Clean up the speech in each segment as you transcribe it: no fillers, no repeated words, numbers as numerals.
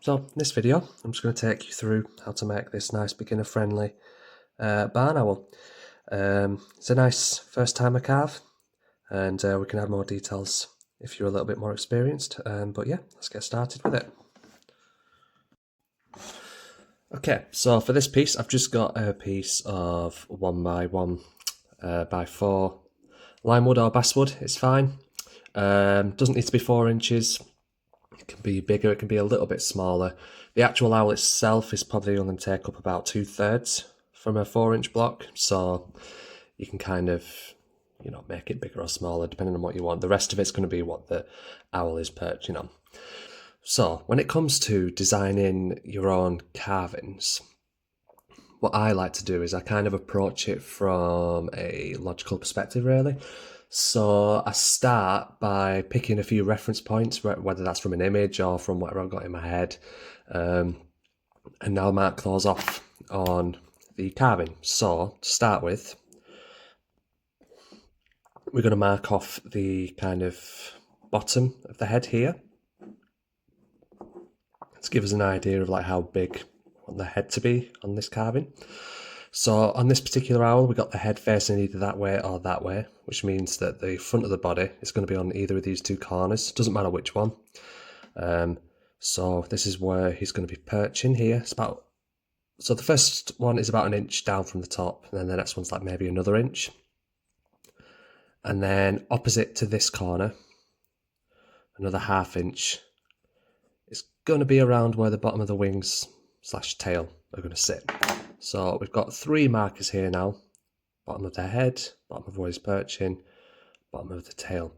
So in this video, I'm just going to take you through how to make this nice beginner-friendly barn owl. It's a nice first-timer carve, and we can add more details if you're a little bit more experienced. But yeah, let's get started with it. Okay, so for this piece, I've just got a piece of 1x1 by 4 lime wood or basswood. It's fine. Doesn't need to be 4 inches. It can be bigger, it can be a little bit smaller. The actual owl itself is probably only going to take up about 2/3 from a 4-inch block, so you can kind of, make it bigger or smaller depending on what you want. The rest of it's going to be what the owl is perching on. So when it comes to designing your own carvings, what I like to do is I kind of approach it from a logical perspective, really. So I start by picking a few reference points, whether that's from an image or from whatever I've got in my head, and I'll mark those off on the carving. So to start with, we're going to mark off the kind of bottom of the head here. Let's give us an idea of like how big I want the head to be on this carving. So on this particular owl, we got the head facing either that way or that way, which means that the front of the body is going to be on either of these two corners. Doesn't matter which one. So this is where he's going to be perching here. So the first one is about 1 inch down from the top, and then the next one's like maybe another inch. And then opposite to this corner, another 1/2 inch. It's going to be around where the bottom of the wings / tail are going to sit. So we've got 3 markers here now. Bottom of the head, bottom of where he's perching, bottom of the tail.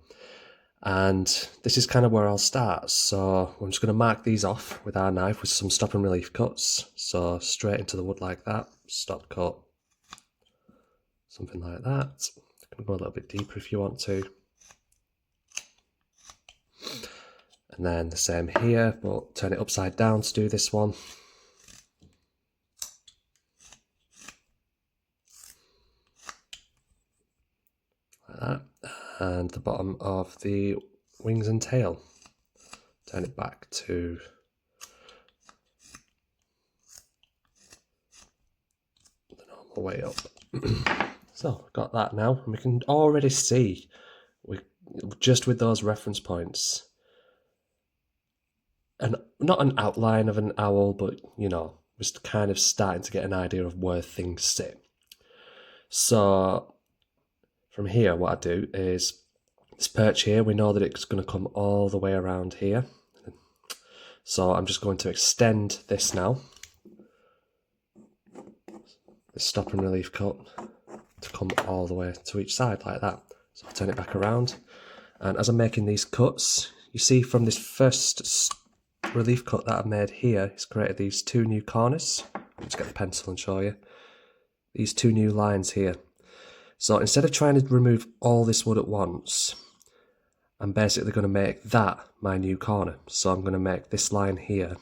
And this is kind of where I'll start. So I'm just going to mark these off with our knife with some stop and relief cuts. So straight into the wood like that, stop cut, something like that. You can go a little bit deeper if you want to. And then the same here, but turn it upside down to do this one. Like that. And the bottom of the wings and tail. Turn it back to the normal way up. So I've got that now, and we can already see, just with those reference points, and not an outline of an owl, but just kind of starting to get an idea of where things sit. So from here, what I do is this perch here, we know that it's going to come all the way around here. So I'm just going to extend this now, this stop and relief cut, to come all the way to each side like that. So I'll turn it back around, and as I'm making these cuts, you see from this first relief cut that I've made here, it's created these 2 new corners. Let's get the pencil and show you. These 2 new lines here. So instead of trying to remove all this wood at once, I'm basically going to make that my new corner. So I'm going to make this line here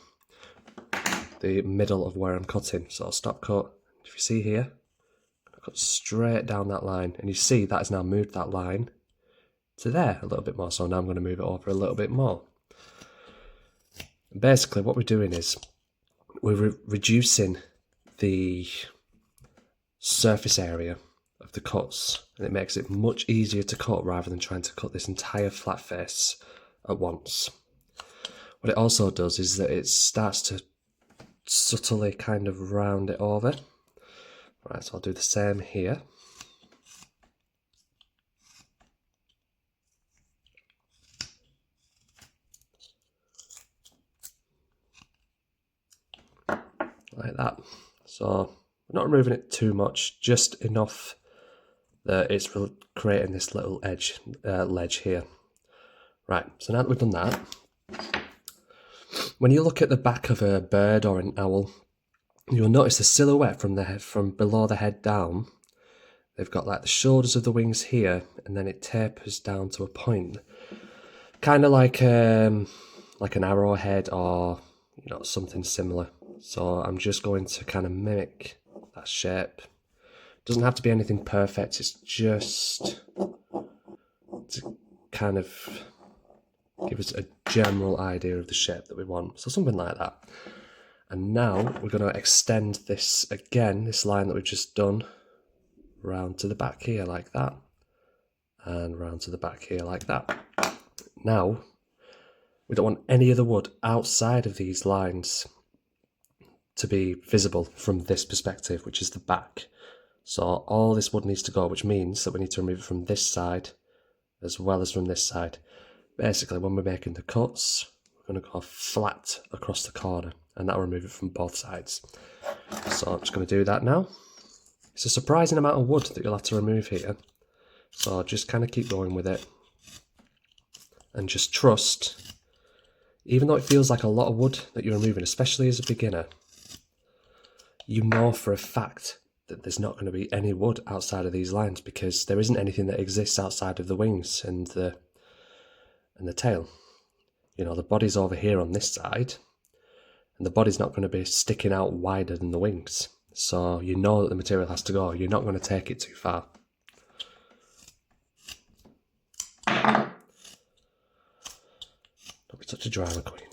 the middle of where I'm cutting. So I'll stop cut. If you see here, I'm going to cut straight down that line, and you see that has now moved that line to there a little bit more. So now I'm going to move it over a little bit more. And basically what we're doing is we're reducing the surface area of the cuts, and it makes it much easier to cut rather than trying to cut this entire flat face at once. What it also does is that it starts to subtly kind of round it over. Right, so I'll do the same here. Like that. So we're not removing it too much, just enough that it's creating this little ledge here. Right, so now that we've done that, when you look at the back of a bird or an owl, you'll notice the silhouette from the head, from below the head down. They've got like the shoulders of the wings here, and then it tapers down to a point, kind of like an arrowhead or something similar. So I'm just going to kind of mimic that shape. Doesn't have to be anything perfect, it's just to kind of give us a general idea of the shape that we want. So something like that. And now we're going to extend this again, this line that we've just done, round to the back here like that, and round to the back here like that. Now, we don't want any of the wood outside of these lines to be visible from this perspective, which is the back. So all this wood needs to go, which means that we need to remove it from this side as well as from this side. Basically, when we're making the cuts, we're going to go flat across the corner, and that'll remove it from both sides. So I'm just going to do that now. It's a surprising amount of wood that you'll have to remove here. So just kind of keep going with it. And just trust, even though it feels like a lot of wood that you're removing, especially as a beginner, you know for a fact that there's not going to be any wood outside of these lines, because there isn't anything that exists outside of the wings and the tail. You know, the body's over here on this side, and the body's not going to be sticking out wider than the wings. So you know that the material has to go. You're not going to take it too far. Don't be such a drama queen.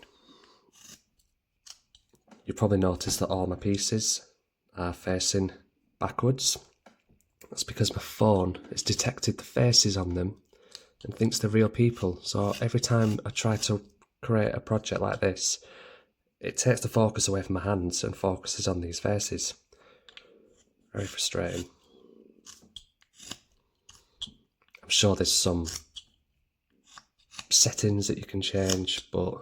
You probably noticed that all my pieces are facing backwards. That's because my phone has detected the faces on them and thinks they're real people. So every time I try to create a project like this, it takes the focus away from my hands and focuses on these faces. Very frustrating. I'm sure there's some settings that you can change, but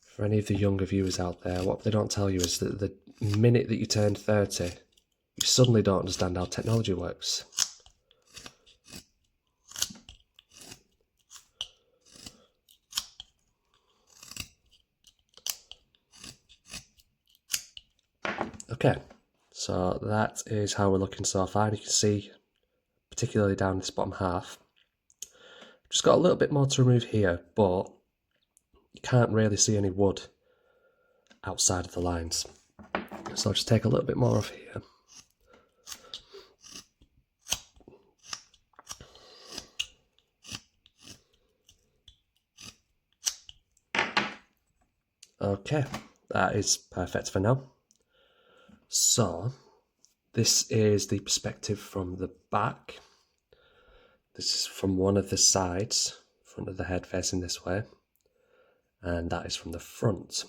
for any of the younger viewers out there, what they don't tell you is that the minute that you turn 30, you suddenly don't understand how technology works. Okay, so that is how we're looking so far. And you can see, particularly down this bottom half, just got a little bit more to remove here, but you can't really see any wood outside of the lines. So I'll just take a little bit more off here. Okay, that is perfect for now. So this is the perspective from the back. This is from one of the sides, front of the head facing this way, and that is from the front.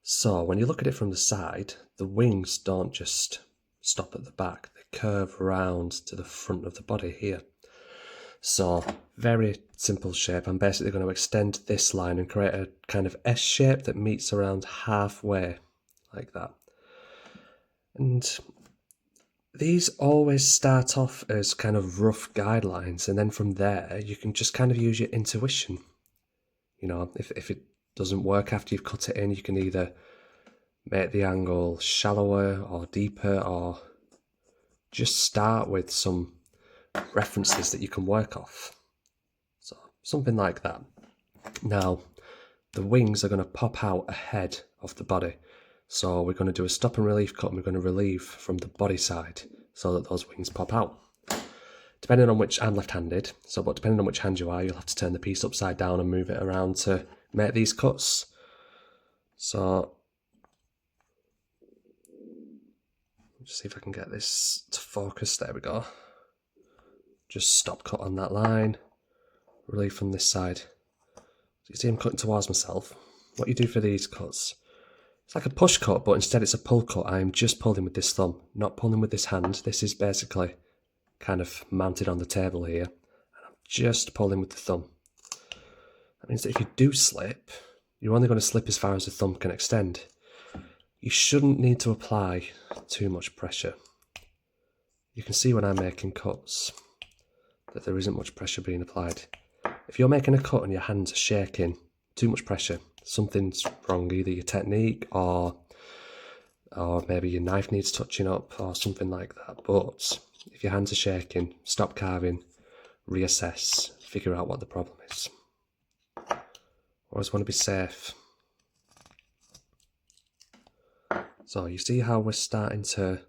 So when you look at it from the side, the wings don't just stop at the back, they curve round to the front of the body here. So very simple shape. I'm basically going to extend this line and create a kind of S shape that meets around halfway, like that. And these always start off as kind of rough guidelines, and then from there you can just kind of use your intuition. You know, if it doesn't work after you've cut it in, you can either make the angle shallower or deeper, or just start with some references that you can work off. So something like that. Now, the wings are going to pop out ahead of the body. So we're going to do a stop and relief cut, and we're going to relieve from the body side so that those wings pop out. Depending on which, I'm left-handed, but depending on which hand you are, you'll have to turn the piece upside down and move it around to make these cuts. So, let's see if I can get this to focus. There we go. Just stop cut on that line, relieve from this side. So you see I'm cutting towards myself. What you do for these cuts, it's like a push cut, but instead it's a pull cut. I am just pulling with this thumb, not pulling with this hand. This is basically kind of mounted on the table here, and I'm just pulling with the thumb. That means that if you do slip, you're only going to slip as far as the thumb can extend. You shouldn't need to apply too much pressure. You can see when I'm making cuts that there isn't much pressure being applied. If you're making a cut and your hands are shaking, too much pressure, something's wrong, either your technique or maybe your knife needs touching up or something like that. But if your hands are shaking, stop carving, reassess, figure out what the problem is. Always want to be safe. So you see how we're starting to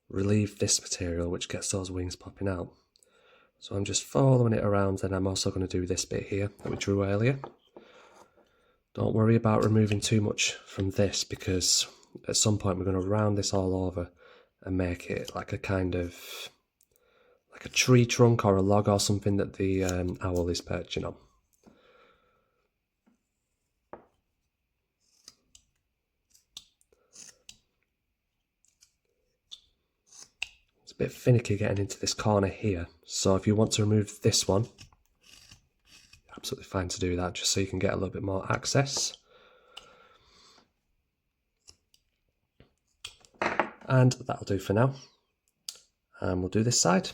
relieve this material, which gets those wings popping out. So I'm just following it around, and I'm also going to do this bit here that we drew earlier. Don't worry about removing too much from this, because at some point we're going to round this all over and make it like a kind of like a tree trunk or a log or something that the owl is perching on. It's a bit finicky getting into this corner here, so if you want to remove this one, absolutely fine to do that, just so you can get a little bit more access. And that'll do for now. And we'll do this side.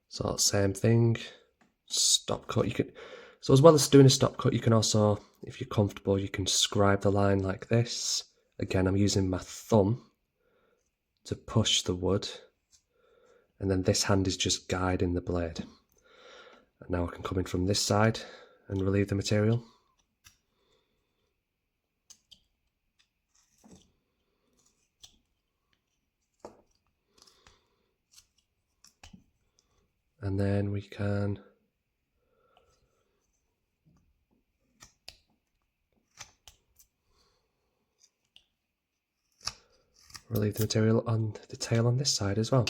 So same thing, stop cut. You can, so as well as doing a stop cut, you can also, if you're comfortable, you can scribe the line like this. Again, I'm using my thumb to push the wood, and then this hand is just guiding the blade. And now I can come in from this side and relieve the material. And then we can relieve the material on the tail on this side as well.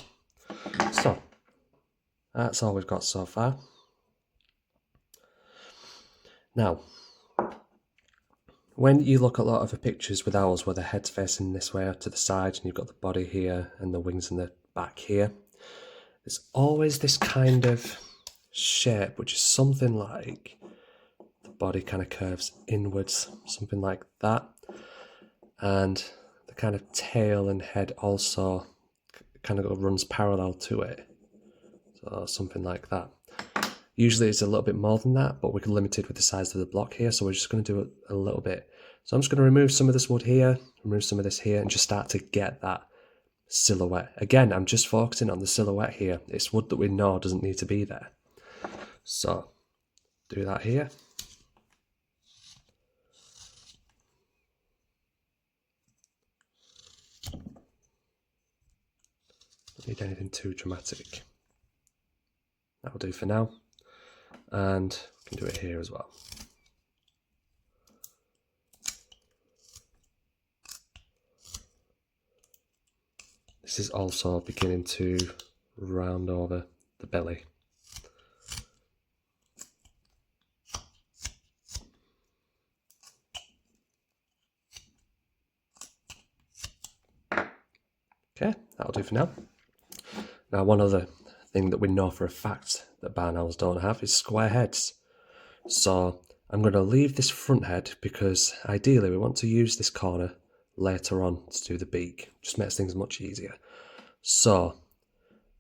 So that's all we've got so far. Now, when you look at a lot of the pictures with owls where the head's facing this way to the side and you've got the body here and the wings in the back here, there's always this kind of shape which is something like the body kind of curves inwards, something like that, and the kind of tail and head also kind of runs parallel to it, so something like that. Usually it's a little bit more than that, but we're limited with the size of the block here, so we're just going to do it a little bit. So I'm just going to remove some of this wood here, remove some of this here, and just start to get that silhouette. Again, I'm just focusing on the silhouette here. It's wood that we know doesn't need to be there. So do that here. Don't need anything too dramatic. That'll do for now. And we can do it here as well. This is also beginning to round over the belly. Okay, that'll do for now. Now, one other thing that we know for a fact that barn owls don't have is square heads. So I'm going to leave this front head because ideally we want to use this corner later on to do the beak. Just makes things much easier. So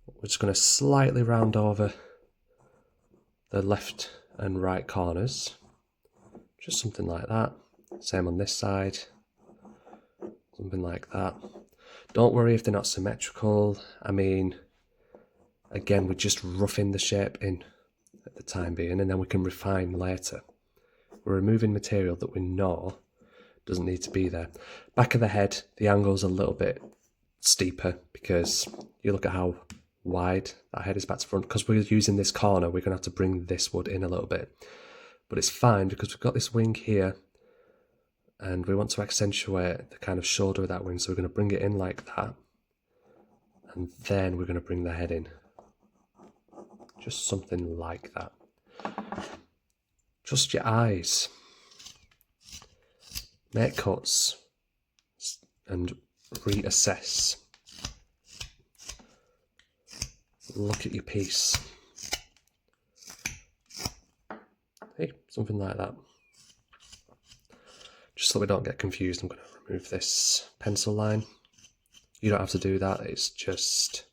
we're just going to slightly round over the left and right corners. Just something like that. Same on this side. Something like that. Don't worry if they're not symmetrical. I mean, again, we're just roughing the shape in at the time being, and then we can refine later. We're removing material that we know doesn't need to be there. Back of the head, the angle's a little bit steeper because you look at how wide that head is back to front. Because we're using this corner, we're going to have to bring this wood in a little bit. But it's fine because we've got this wing here and we want to accentuate the kind of shoulder of that wing. So we're going to bring it in like that. And then we're going to bring the head in. Just something like that. Trust your eyes. Make cuts and reassess. Look at your piece. Hey, something like that. Just so we don't get confused, I'm going to remove this pencil line. You don't have to do that, it's just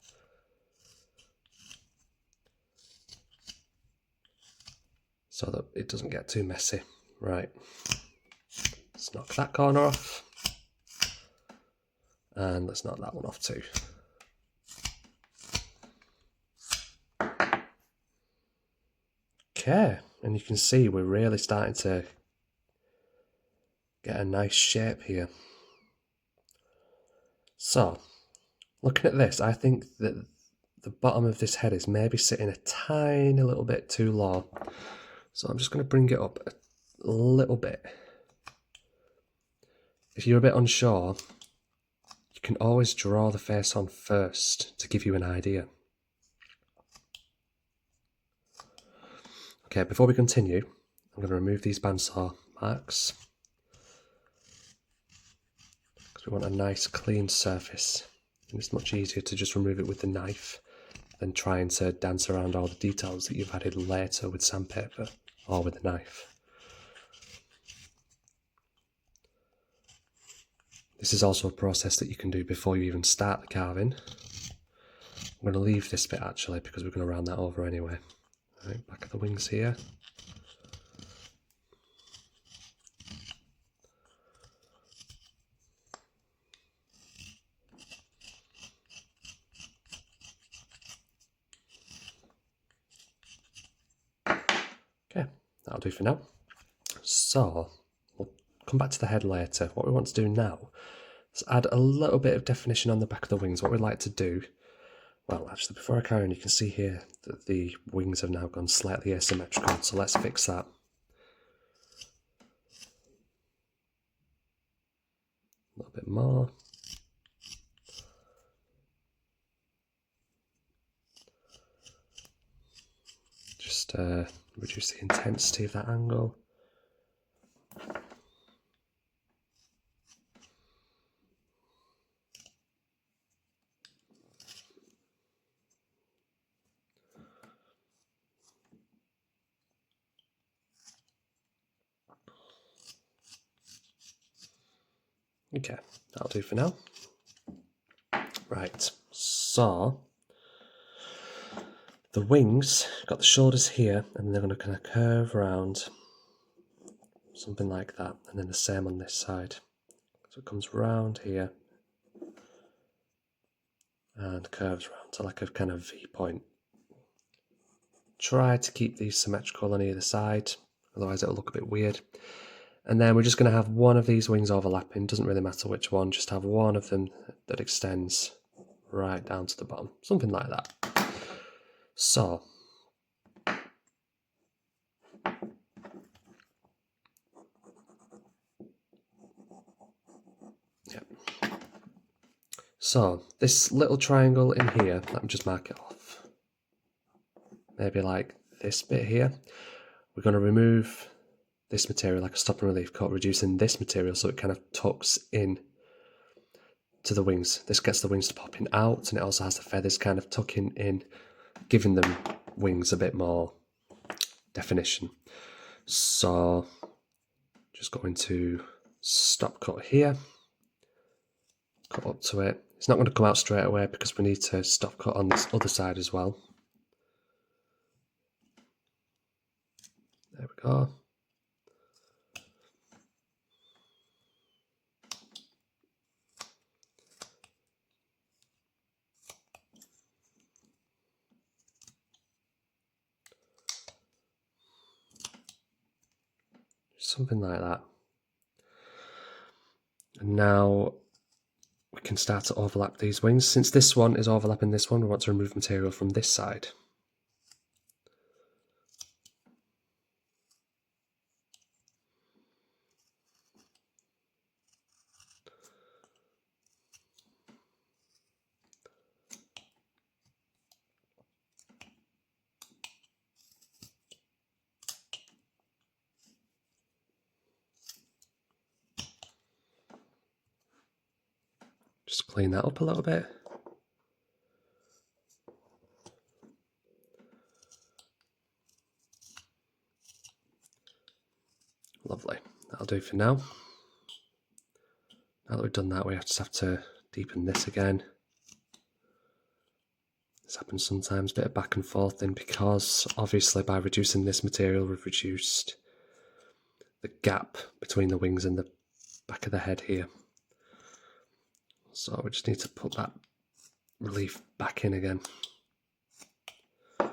so that it doesn't get too messy. Right, let's knock that corner off. And let's knock that one off too. Okay, and you can see we're really starting to get a nice shape here. So, looking at this, I think that the bottom of this head is maybe sitting a tiny little bit too low. So I'm just going to bring it up a little bit. If you're a bit unsure, you can always draw the face on first to give you an idea. Okay, before we continue, I'm going to remove these bandsaw marks because we want a nice clean surface. And it's much easier to just remove it with the knife than trying to dance around all the details that you've added later with sandpaper or with a knife. This is also a process that you can do before you even start the carving. I'm going to leave this bit actually because we're going to round that over anyway. Right, back of the wings here. Okay, that'll do for now. So, we'll come back to the head later. What we want to do now is add a little bit of definition on the back of the wings. What we'd like to do, well actually before I carry on, you can see here that the wings have now gone slightly asymmetrical, so let's fix that. A little bit more. Just reduce the intensity of that angle. Okay, that'll do for now. Right, so the wings, got the shoulders here, and they're going to kind of curve around, something like that, and then the same on this side. So it comes round here and curves around to like a kind of V point. Try to keep these symmetrical on either side, otherwise it'll look a bit weird. And then we're just going to have one of these wings overlapping, doesn't really matter which one, just have one of them that extends right down to the bottom, something like that. So, yeah. So, this little triangle in here, let me just mark it off. Maybe like this bit here. We're going to remove this material like a stop and relief coat, reducing this material so it kind of tucks in to the wings. This gets the wings to popping out, and it also has the feathers kind of tucking in, giving them wings a bit more definition. So just going to stop cut here, cut up to it. It's not going to come out straight away because we need to stop cut on this other side as well. There we go. Something like that. And now we can start to overlap these wings. Since this one is overlapping this one, we want to remove material from this side. Just clean that up a little bit. Lovely, that'll do for now. Now that we've done that, we just have to deepen this again. This happens sometimes, a bit of back and forth thing, because obviously by reducing this material, we've reduced the gap between the wings and the back of the head here. So we just need to put that relief back in again. There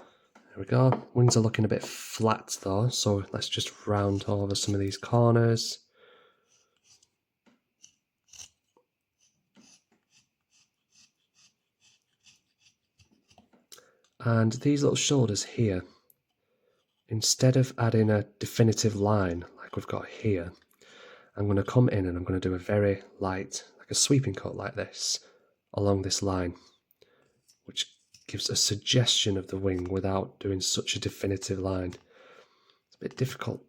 we go. Wings are looking a bit flat though, so let's just round over some of these corners. And these little shoulders here, instead of adding a definitive line like we've got here, I'm going to come in and I'm going to do a very light, like a sweeping cut like this, along this line, which gives a suggestion of the wing without doing such a definitive line. It's a bit difficult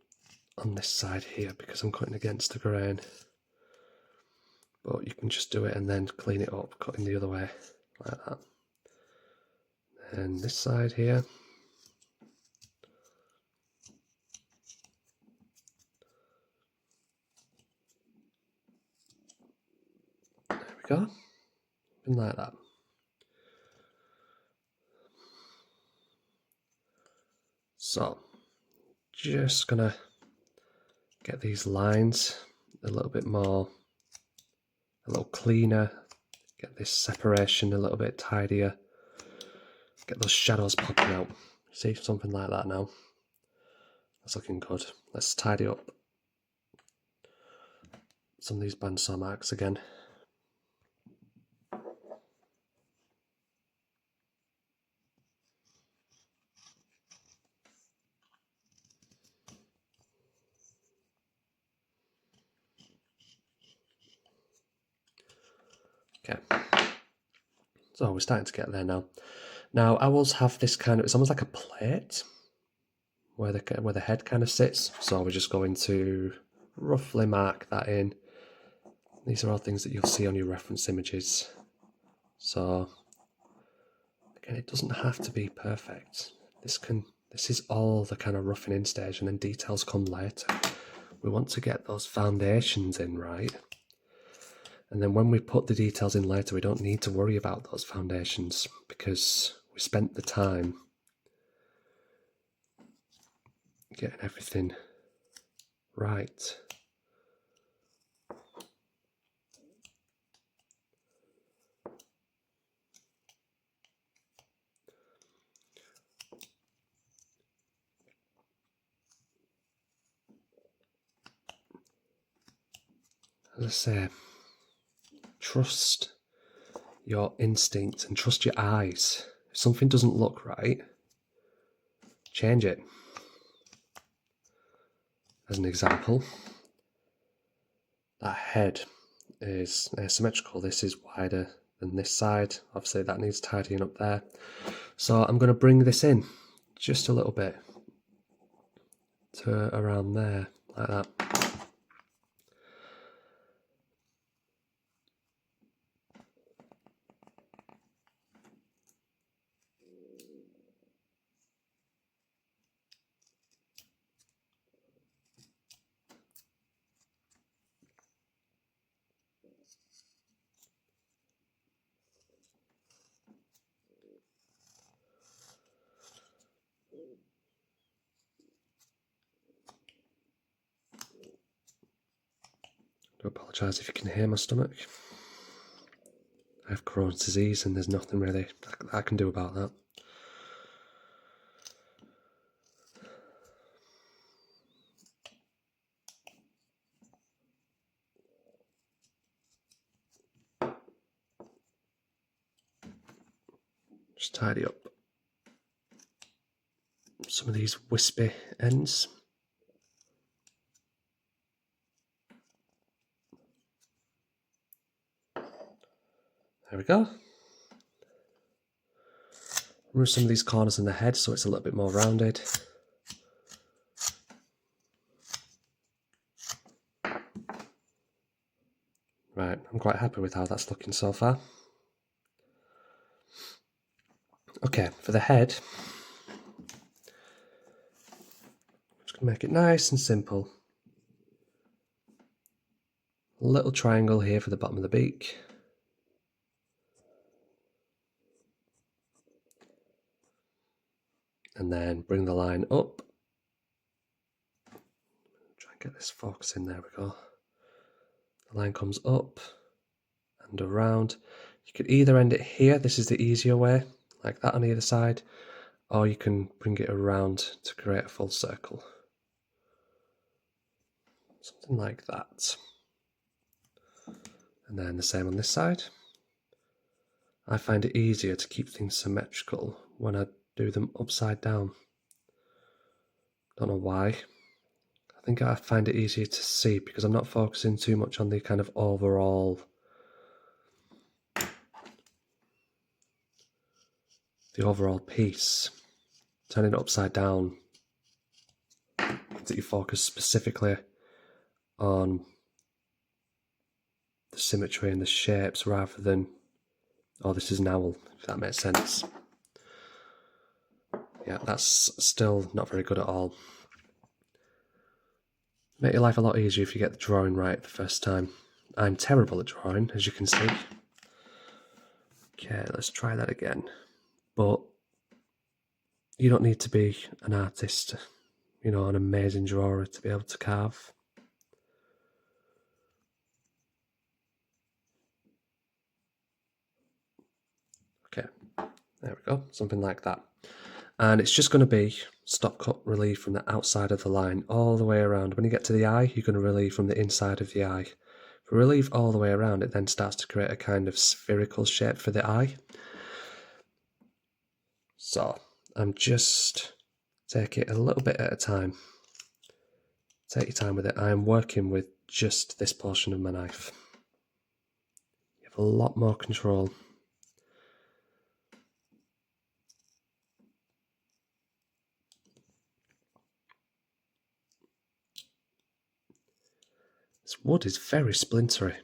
on this side here because I'm cutting against the grain, but you can just do it and then clean it up, cutting the other way like that. And this side here, there we go, and like that. So just gonna get these lines a little bit more, a little cleaner, get this separation a little bit tidier, get those shadows popping out. See, something like that now. That's looking good. Let's tidy up some of these bandsaw marks again. Okay, so we're starting to get there now. Now owls have this kind of, it's almost like a plate where the head kind of sits. So we're just going to roughly mark that in. These are all things that you'll see on your reference images. So again, it doesn't have to be perfect. This is all the kind of roughing in stage, and then details come later. We want to get those foundations in right. And then when we put the details in later, we don't need to worry about those foundations because we spent the time getting everything right. As I say, trust your instinct and trust your eyes. If something doesn't look right, change it. As an example, that head is asymmetrical. This is wider than this side. Obviously that needs tidying up there. So I'm going to bring this in just a little bit to around there, like that. I do apologise if you can hear my stomach. I have Crohn's disease and there's nothing really I can do about that. Just tidy up some of these wispy ends. There we go. Remove some of these corners in the head so it's a little bit more rounded. Right, I'm quite happy with how that's looking so far. Okay, for the head, I'm just going to make it nice and simple. A little triangle here for the bottom of the beak. And then bring the line up. Try and get this focus in, there we go. The line comes up and around. You could either end it here, this is the easier way, like that on either side, or you can bring it around to create a full circle. Something like that. And then the same on this side. I find it easier to keep things symmetrical when I do them upside down. Don't know why. I think I find it easier to see because I'm not focusing too much on the kind of overall piece. Turning it upside down means that you focus specifically on the symmetry and the shapes rather than, oh, this is an owl, if that makes sense. Yeah, that's still not very good at all. Make your life a lot easier if you get the drawing right the first time. I'm terrible at drawing, as you can see. Okay, let's try that again. But you don't need to be an artist, you know, an amazing drawer to be able to carve. Okay, there we go, something like that. And it's just going to be stop cut relief from the outside of the line all the way around. When you get to the eye, you're going to relieve from the inside of the eye. If you relieve all the way around, it then starts to create a kind of spherical shape for the eye. So I'm just take it a little bit at a time. Take your time with it. I'm working with just this portion of my knife. You have a lot more control. This wood is very splintery.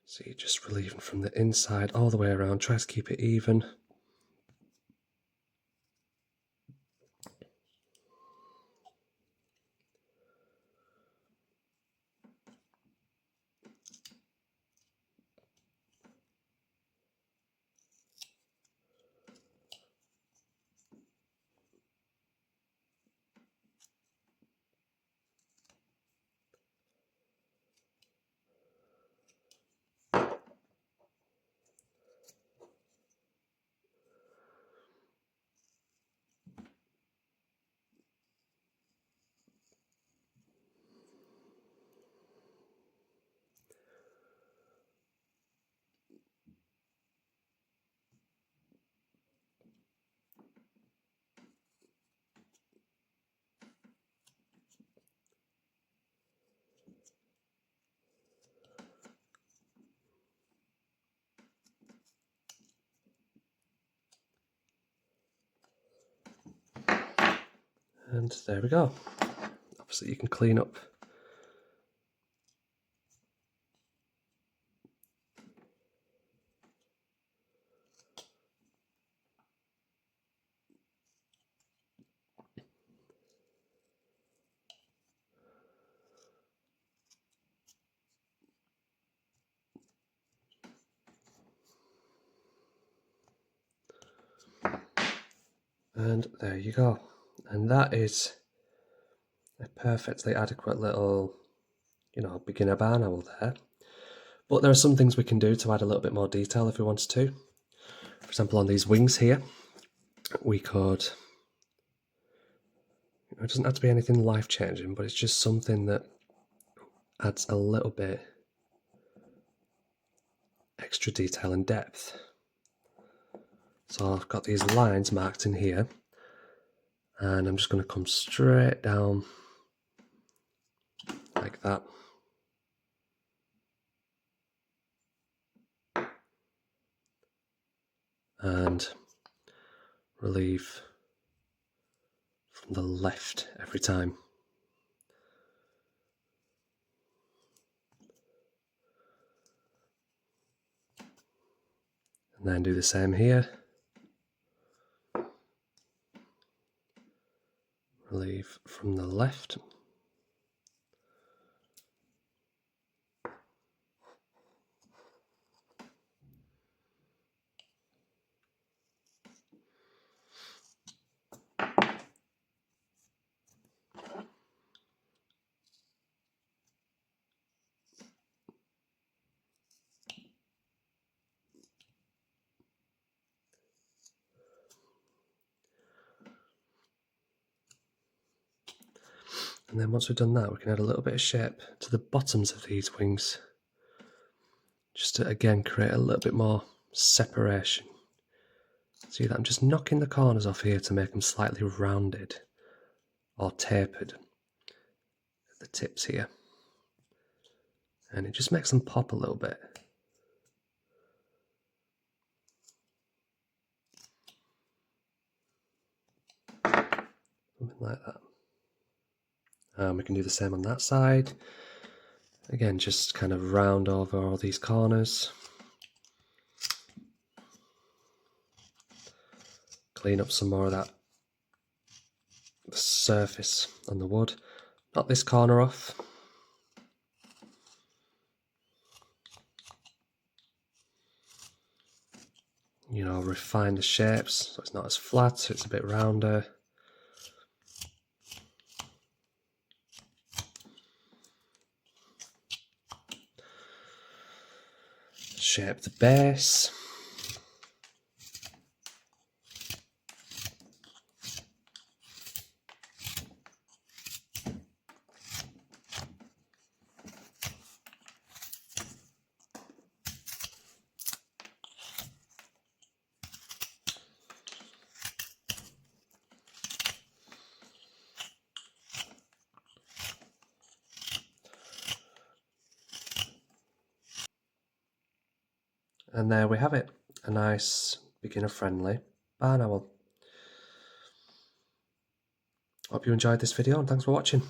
So you're just relieving from the inside all the way around. Try to keep it even. And there we go. Obviously you can clean up and there you go. And that is a perfectly adequate little, you know, beginner barn owl there. But there are some things we can do to add a little bit more detail if we wanted to. For example, on these wings here, we could, it doesn't have to be anything life-changing, but it's just something that adds a little bit extra detail and depth. So I've got these lines marked in here, and I'm just going to come straight down like that. And relieve from the left every time. And then do the same here. Relieve from the left. And then once we've done that, we can add a little bit of shape to the bottoms of these wings, just to again create a little bit more separation. See that I'm just knocking the corners off here to make them slightly rounded or tapered at the tips here. And it just makes them pop a little bit. Something like that. And we can do the same on that side. Again, just kind of round over all these corners. Clean up some more of that surface on the wood. Knock this corner off. You know, refine the shapes so it's not as flat, so it's a bit rounder. Shape the base. And there we have it, a nice beginner-friendly barn owl. Hope you enjoyed this video and thanks for watching.